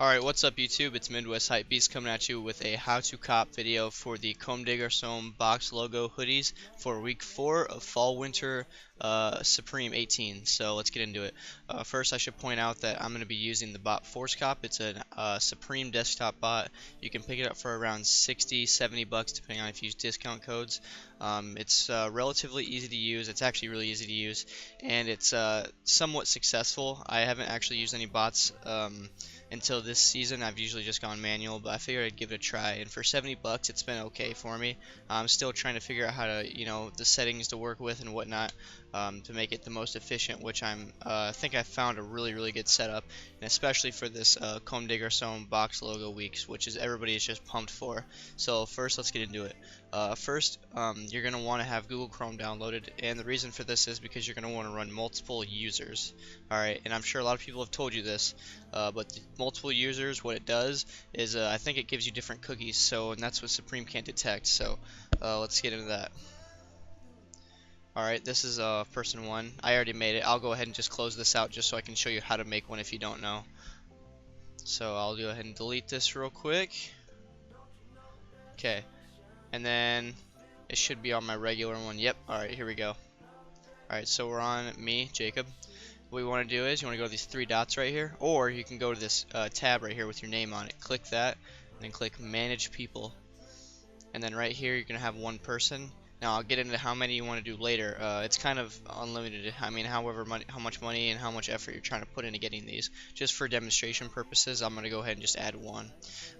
Alright, what's up YouTube? It's Midwest Hypebeast coming at you with a how to cop video for the Comme Garcon box logo hoodies for week 4 of Fall Winter Supreme 18. So let's get into it. First I should point out that I'm going to be using the bot Forcecop. It's a Supreme desktop bot. You can pick it up for around 60-70 bucks depending on if you use discount codes. It's relatively easy to use. It's actually really easy to use, and it's somewhat successful. I haven't actually used any bots until this season. I've usually just gone manual, but I figured I'd give it a try, and for 70 bucks it's been okay for me. I'm still trying to figure out how to, the settings to work with and whatnot, to make it the most efficient, which I think I found a really good setup, and especially for this Comme Garcon box logo weeks, which is everybody is just pumped for. So first let's get into it. First, you're going to want to have Google Chrome downloaded, and the reason for this is because you're going to want to run multiple users. Alright, and I'm sure a lot of people have told you this, but the multiple users, what it does is I think it gives you different cookies, and that's what Supreme can't detect. So let's get into that. Alright, this is person 1. I already made it. I'll go ahead and just close this out just so I can show you how to make one if you don't know. So I'll go ahead and delete this real quick. Okay, and then it should be on my regular one. Yep. Alright, here we go. Alright, so we're on me, Jacob. What you want to do is you want to go to these 3 dots right here, or you can go to this tab right here with your name on it. Click that, and then click Manage People. And then right here you're going to have one person. Now I'll get into how many you want to do later. It's kind of unlimited. I mean, how much money and how much effort you're trying to put into getting these. Just for demonstration purposes, I'm going to go ahead and just add 1.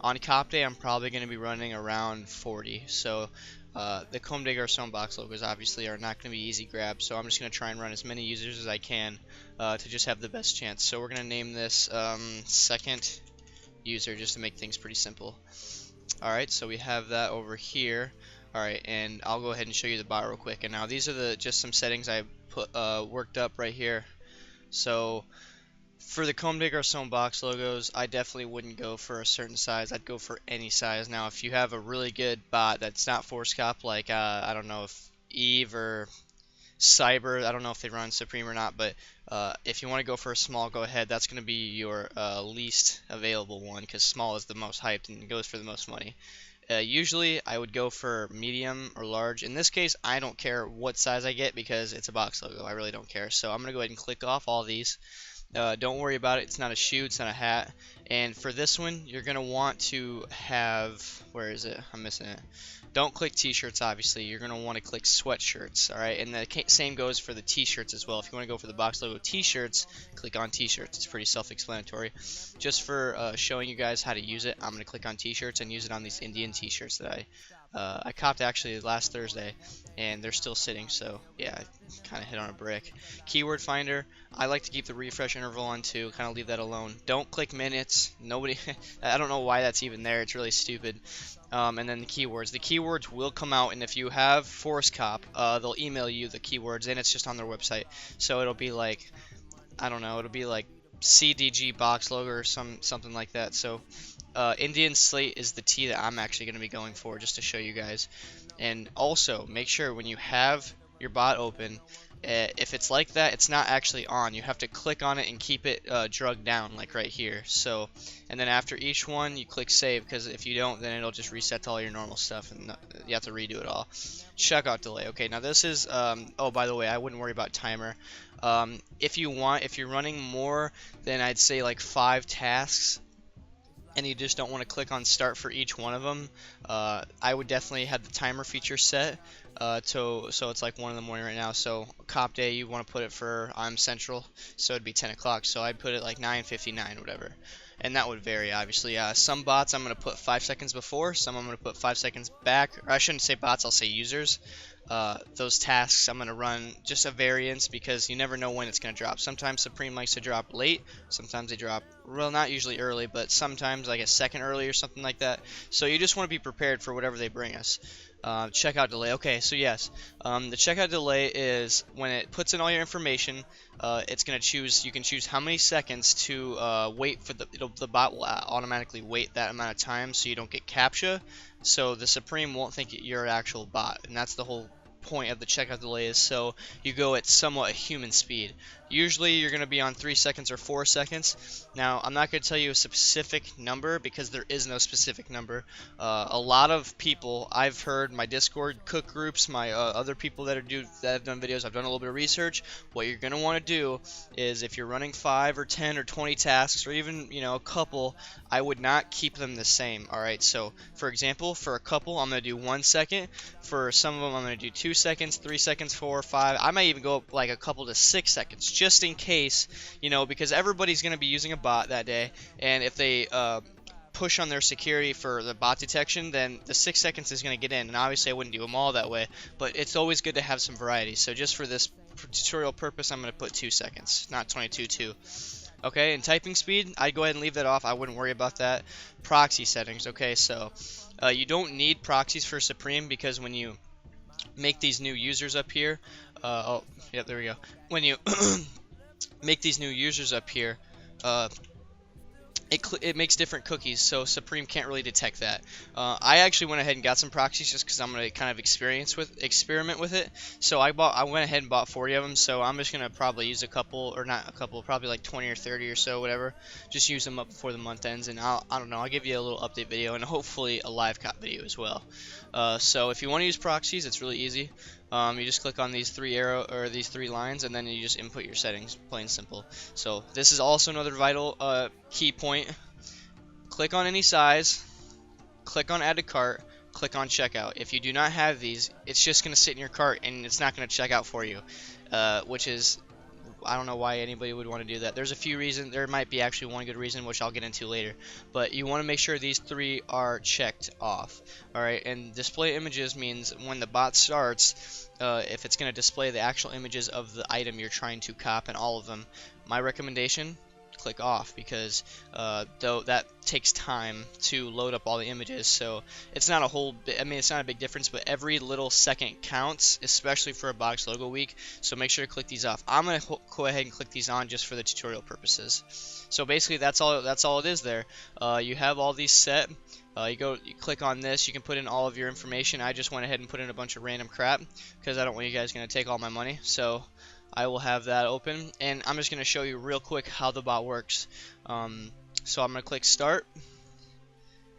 On Cop Day, I'm probably going to be running around 40. So the Comme Garcon box logos obviously are not going to be easy grabs. So I'm just going to try and run as many users as I can to just have the best chance. So we're going to name this second user just to make things pretty simple. Alright, so we have that over here. Alright, and I'll go ahead and show you the bot real quick. And now these are just some settings I put worked up right here. So for the Comme Garcon box logos, I definitely wouldn't go for a certain size. I'd go for any size. Now if you have a really good bot that's not Forcecop, like I don't know if Eve or Cyber, I don't know if they run Supreme or not, but if you want to go for a small, go ahead. That's going to be your least available one, because small is the most hyped and goes for the most money. Usually I would go for medium or large. In this case, I don't care what size I get because it's a box logo. I really don't care. So I'm going to go ahead and click off all these. Don't worry about it. It's not a shoe. It's not a hat. And for this one, you're going to want to have, where is it? I'm missing it. Don't click t-shirts, obviously. You're going to want to click sweatshirts, alright? And the same goes for the t-shirts as well. If you want to go for the box logo t-shirts, click on t-shirts. It's pretty self-explanatory. Just for showing you guys how to use it, I'm going to click on t-shirts and use it on these Indian t-shirts that I copped actually last Thursday, and they're still sitting, so yeah, I kind of hit on a brick. Keyword finder, I like to keep the refresh interval on too, kind of leave that alone. Don't click minutes. Nobody, I don't know why that's even there. It's really stupid. And then the keywords will come out, and if you have Forcecop, they'll email you the keywords, and it's just on their website. So it'll be like, I don't know, it'll be like CDG box logo or something like that. So Indian Slate is the T that I'm actually going to be going for, just to show you guys. And also make sure when you have your bot open, if it's like that, it's not actually on. You have to click on it and keep it drugged down, like right here. So, and then after each one, you click save, because if you don't, then it'll just reset to all your normal stuff, and you have to redo it all. Checkout delay. Okay, now this is, oh, by the way, I wouldn't worry about timer. If you're running more than, I'd say, like 5 tasks, and you just don't want to click on start for each one of them, I would definitely have the timer feature set. So it's like 1 in the morning right now. So Cop Day, you want to put it for, I'm Central, so it'd be 10 o'clock. So I'd put it like 9:59, whatever. And that would vary, obviously. Some bots I'm going to put 5 seconds before, some I'm going to put 5 seconds back. Or I shouldn't say bots, I'll say users. Those tasks I'm going to run just a variance, because you never know when it's going to drop. Sometimes Supreme likes to drop late, sometimes they drop, well, not usually early, but sometimes like a second early or something like that. So you just want to be prepared for whatever they bring us. Checkout delay. Okay, so yes, the checkout delay is when it puts in all your information. It's gonna choose. You can choose how many seconds to wait for the bot will automatically wait that amount of time, so you don't get CAPTCHA. So the Supreme won't think you're an actual bot, and that's the whole point of the checkout delay, is so you go at somewhat a human speed. Usually you're going to be on 3 seconds or 4 seconds. Now, I'm not going to tell you a specific number because there is no specific number. A lot of people, I've heard my Discord cook groups, my other people that have done videos, I've done a little bit of research. What you're going to want to do is if you're running 5 or 10 or 20 tasks or even, a couple, I would not keep them the same. Alright, so for example, for a couple, I'm going to do 1 second. For some of them, I'm going to do 2 seconds, 3 seconds, 4, 5. I might even go up like a couple to 6 seconds just in case, because everybody's going to be using a bot that day, and if they push on their security for the bot detection, then the 6 seconds is going to get in, and obviously I wouldn't do them all that way, but it's always good to have some variety. So just for this tutorial purpose, I'm going to put 2 seconds, not 22.2. Okay, and typing speed, I'd go ahead and leave that off. I wouldn't worry about that. Proxy settings, okay, so you don't need proxies for Supreme because when you make these new users up here, oh, yeah, there we go. When you make these new users up here, it makes different cookies, so Supreme can't really detect that. I actually went ahead and got some proxies just because I'm going to kind of experiment with it. So I went ahead and bought 40 of them, so I'm just going to probably use a couple, or not a couple, probably like 20 or 30 or so, whatever. Just use them up before the month ends, and I don't know, I'll give you a little update video and hopefully a live cop video as well. So if you want to use proxies, it's really easy. You just click on these these three lines, and then you just input your settings, plain simple. So this is also another vital key point. Click on any size, click on add to cart, click on checkout. If you do not have these, it's just going to sit in your cart and it's not going to check out for you, which is, I don't know why anybody would want to do that. There's a few reasons. There might be actually one good reason, which I'll get into later. But you want to make sure these three are checked off. Alright, and display images means when the bot starts, if it's going to display the actual images of the item you're trying to cop and all of them, my recommendation, click off, because though that takes time to load up all the images, so it's not it's not a big difference, but every little second counts, especially for a box logo week, so make sure to click these off. I'm going to go ahead and click these on just for the tutorial purposes. So basically that's all it is there. You have all these set. You click on this, you can put in all of your information. I just went ahead and put in a bunch of random crap because I don't want you guys going to take all my money, so I will have that open, and I'm just going to show you real quick how the bot works. So I'm going to click start,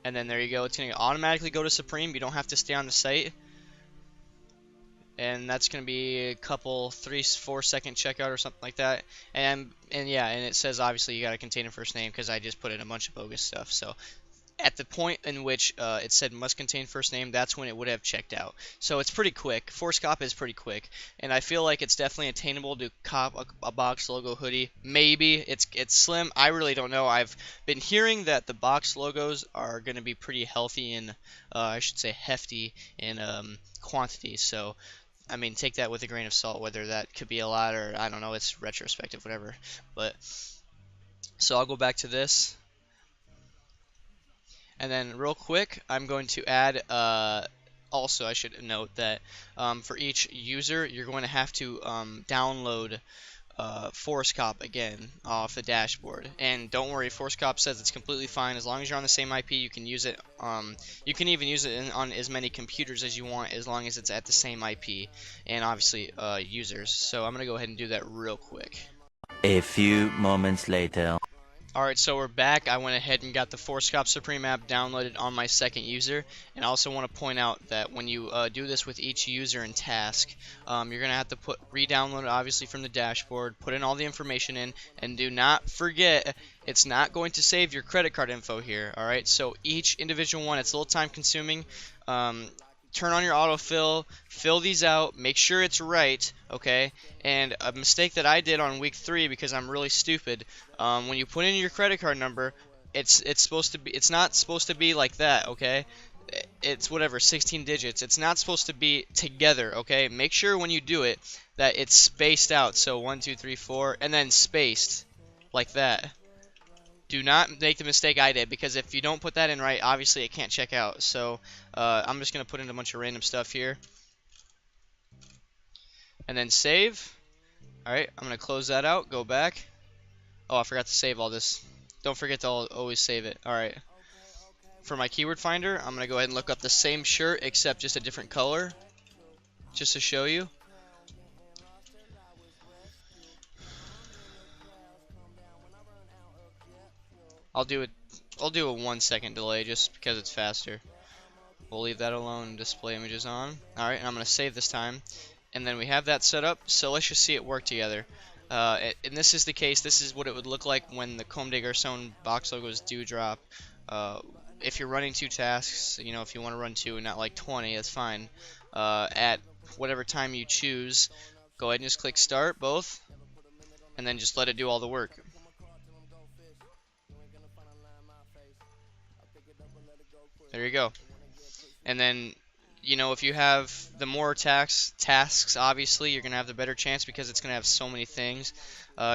and then there you go. It's going to automatically go to Supreme. You don't have to stay on the site, and that's going to be a couple 3-4 second checkout or something like that. And yeah, and it says obviously you got to contain a first name because I just put in a bunch of bogus stuff. So at the point in which it said must contain first name, that's when it would have checked out. So it's pretty quick. Forcecop is pretty quick, and I feel like it's definitely attainable to cop a box logo hoodie. Maybe it's slim. I really don't know. I've been hearing that the box logos are going to be pretty healthy and I should say hefty in quantity. So I mean, take that with a grain of salt. Whether that could be a lot or I don't know. It's retrospective, whatever. But so I'll go back to this. And then real quick, I'm going to add, also I should note that for each user, you're going to have to download Forcecop again off the dashboard. And don't worry, Forcecop says it's completely fine. As long as you're on the same IP, you can use it. You can even use it on as many computers as you want, as long as it's at the same IP. And obviously, users. So I'm going to go ahead and do that real quick. A few moments later. Alright, so we're back. I went ahead and got the Forcecop Supreme app downloaded on my second user, and I also want to point out that when you do this with each user and task, you're going to have to re-download it obviously from the dashboard, put in all the information in, and do not forget, it's not going to save your credit card info here. Alright, so each individual one, it's a little time consuming. Turn on your autofill, fill these out, make sure it's right, okay? And a mistake that I did on week 3 because I'm really stupid, when you put in your credit card number, it's not supposed to be like that, okay? It's whatever, 16 digits. It's not supposed to be together, okay? Make sure when you do it that it's spaced out, so 1, 2, 3, 4, and then spaced like that. Do not make the mistake I did, because if you don't put that in right, obviously it can't check out. So I'm just going to put in a bunch of random stuff here. And then save. Alright, I'm going to close that out, go back. Oh, I forgot to save all this. Don't forget to always save it. Alright. For my keyword finder, I'm going to go ahead and look up the same shirt, except just a different color. Just to show you. I'll do a 1 second delay just because it's faster. We'll leave that alone. Display images on. All right, and I'm gonna save this time, and then we have that set up. So let's just see it work together. And this is the case. This is what it would look like when the Comme de Garcon box logos do drop. If you're running 2 tasks, you know, if you want to run 2 and not like 20, that's fine. At whatever time you choose, go ahead and just click start both, and then just let it do all the work. There you go. And then, you know, if you have the more tasks, obviously, you're going to have the better chance because it's going to have so many things.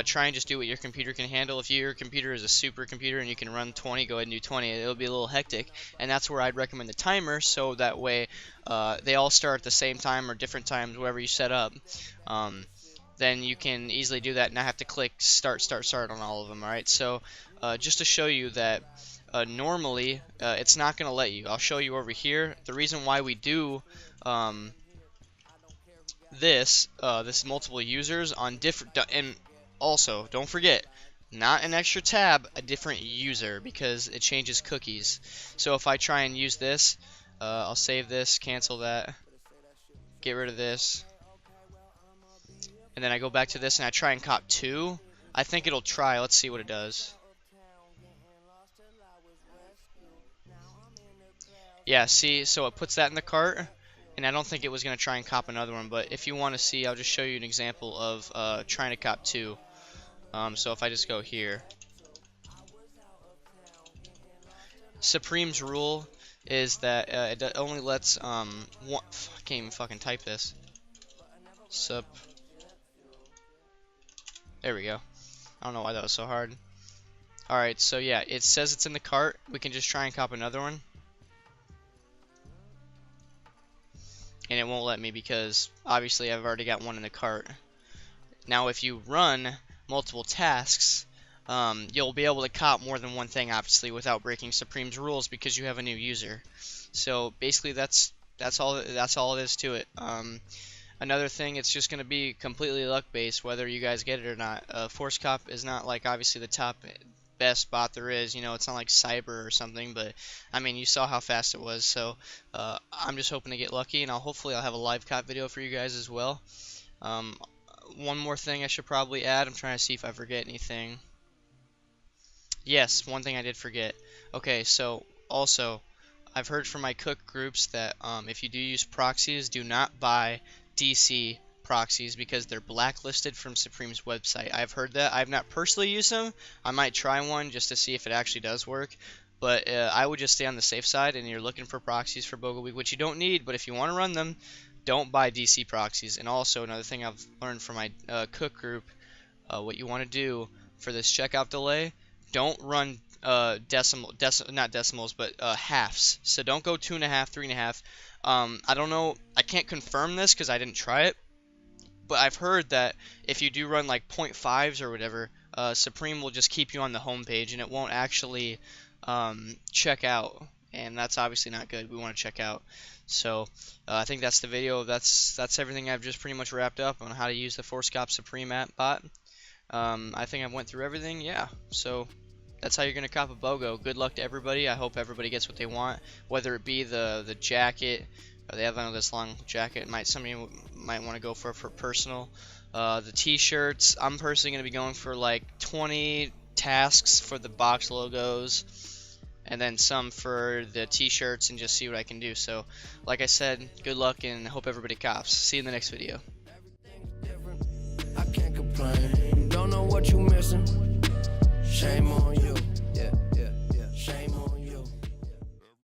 Try and just do what your computer can handle. If your computer is a super computer and you can run 20, go ahead and do 20. It'll be a little hectic, and that's where I'd recommend the timer, so that way they all start at the same time or different times, whatever you set up. Then you can easily do that and not have to click start on all of them. Alright, so just to show you that normally it's not going to let you. I'll show you over here. The reason why we do this multiple users on different, and also don't forget, not an extra tab, a different user, because it changes cookies. So if I try and use this, I'll save this, cancel that, get rid of this, and then I go back to this and I try and cop 2. I think it'll try. Let's see what it does. Yeah, see, so it puts that in the cart, and I don't think it was going to try and cop another one, but if you want to see, I'll just show you an example of trying to cop 2. So if I just go here, Supreme's rule is that it only lets I can't even fucking type this. There we go. I don't know why that was so hard. Alright, so yeah, it says it's in the cart. We can just try and cop another one. And it won't let me because obviously I've already got one in the cart. Now if you run multiple tasks, you'll be able to cop more than one thing, obviously, without breaking Supreme's rules because you have a new user. So basically that's all it is to it. Another thing, it's just going to be completely luck based whether you guys get it or not. Forcecop is not like obviously the top best bot there is, you know, it's not like Cyber or something, but I mean, you saw how fast it was, so I'm just hoping to get lucky, and hopefully I'll have a live cop video for you guys as well. One more thing I should probably add, I'm trying to see if I forget anything. Yes, one thing I did forget. Okay, so also, I've heard from my cook groups that if you do use proxies, do not buy DC proxies because they're blacklisted from Supreme's website. I've heard that. I've not personally used them. I might try one just to see if it actually does work. But I would just stay on the safe side, and you're looking for proxies for BOGO Week, which you don't need, but if you want to run them, don't buy DC proxies. And also, another thing I've learned from my cook group, what you want to do for this checkout delay, don't run not decimals, but halves. So don't go 2.5, 3.5. I don't know, I can't confirm this because I didn't try it, but I've heard that if you do run like 0.5s or whatever, Supreme will just keep you on the home page and it won't actually check out, and that's obviously not good. We want to check out. So I think that's the video. That's everything. I've just pretty much wrapped up on how to use the Forcecop Supreme app bot. I think I went through everything. Yeah, so that's how you're going to cop a BOGO. Good luck to everybody. I hope everybody gets what they want, whether it be the jacket. They have this long jacket. Somebody might want to go for personal. The t-shirts, I'm personally going to be going for like 20 tasks for the box logos, and then some for the t-shirts, and just see what I can do. So like I said, good luck and hope everybody cops. See you in the next video. I can't complain. Don't know what you missing. Shame on